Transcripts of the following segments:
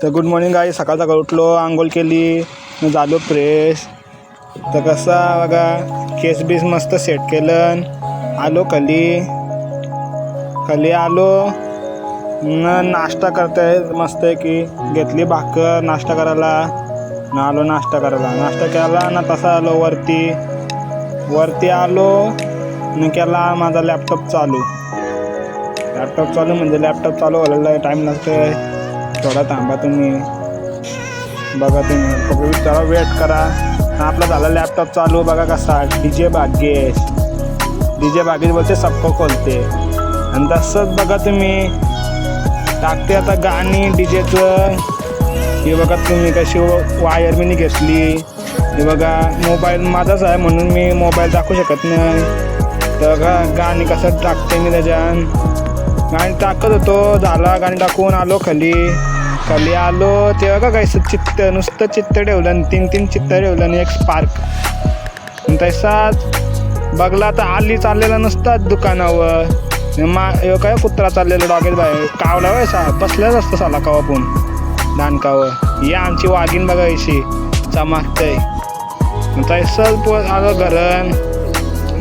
तर good morning guys. सकाळ सकाळ उठलो, आंघोळ केली, झालो फ्रेश. तर कसा बघा केस बीस मस्त सेट केलं. आलो खाली आलो नाश्ता करताय मस्त आहे की घेतली भाकर नाश्ता करायला. आलो नाश्ता केला ना तसा आलो वरती आलो न केला माझा लॅपटॉप चालू म्हणजे लॅपटॉप चालू व्हायला टाईम लागतोय. थोडा थांबा तुम्ही, बघा तुम्ही जरा वेट करा. आपला झाला लॅपटॉप चालू. बघा कसा डीजे भाग्येश बोलते सबको खोलते. आणि तसंच बघा तुम्ही टाकते आता गाणी डीजेचं. हे बघा तुम्ही कशी वायर मी घेतली. हे बघा मोबाईल माझाच आहे म्हणून मी मोबाईल दाखवू शकत नाही. तर बघा गाणी कसं टाकते मी त्याच्यात. गाणी टाकत होतो, झाला गाणी टाकून आलो खाली आलो. तेव्हा का काय नुसतं चित्त ठेवलं, तीन चित्त ठेवलं आणि एक स्पार्क. तसाच बघला तर आली चाललेला नसतात दुकानावर. काय कुत्रा चाललेला डॉगेल बाहेर कावला व्हायचा बसल्याच असतं साला कावा पण दानकावर. या आमची वाघीण बघायची चमाकतंय. तसंच आलो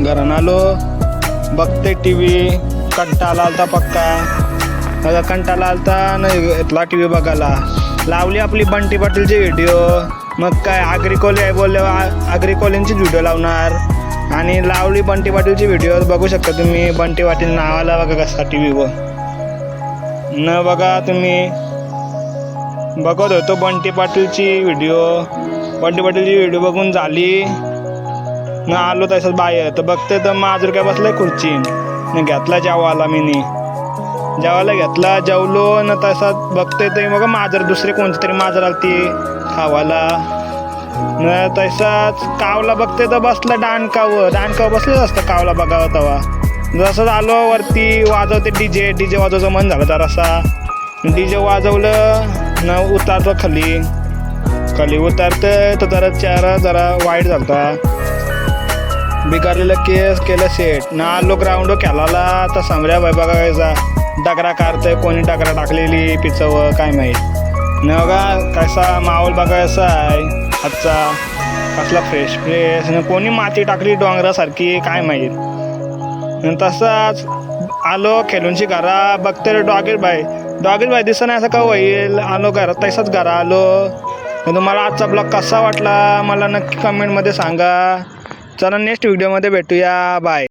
घरान आलो बघते टी व्ही. कंटाळा आलता पक्का कंटाळा आलता नाही घेतला टी व्ही बघायला. लावली आपली बंटी पाटीलचे व्हिडिओ. मग काय आगरी कॉलेजची व्हिडिओ लावणार आणि लावली बंटी पाटीलची व्हिडिओ. बघू शकता तुम्ही बंटी पाटील नावाला बघा कसा टी व्हीवर न बघा तुम्ही बघत होतो बंटी पाटीलची व्हिडिओ बघून झाली न आलो तसंच बाहेर. तर बघते तर माजूर काय बसलाय खुर्ची न घेतला जेवायला घेतला जेवलो न तसाच बघते तर बघा माजर दुसरे कोणते तरी माजर आलती खावाला न तसाच कावला बघते तर बसला दानकावर बसलेच असतं कावला बघावं तेव्हा. जसंच आलो वरती वाजवते डीजे वाजवायचं मन झालं जरासा. डीजे वाजवलं न उतारतो खाली उतारतं तर जरा चेहरा जरा वाईट झालता. बिघडलेलं केस केलं सेट ना. आलो ग्राउंड खेळायला तर समऱ्या बाई बघायचा डगरा काढतंय. कोणी डगरा टाकलेली पिचवं काय माहीत न. बघा कसा माहोल बघायचा आहे आजचा, कसला फ्रेश न कोणी माती टाकली डोंगरासारखी काय माहीत. तसाच आलो खेळूनशी घरा बघते डॉगेल बाई दिसत नाही असं का होईल. आलो घरात तसाच घरा आलो. तुम्हाला आजचा ब्लॉग कसा वाटला मला नक्की कमेंटमध्ये सांगा. चला नेक्स्ट व्हिडिओमध्ये भेटूया. बाय.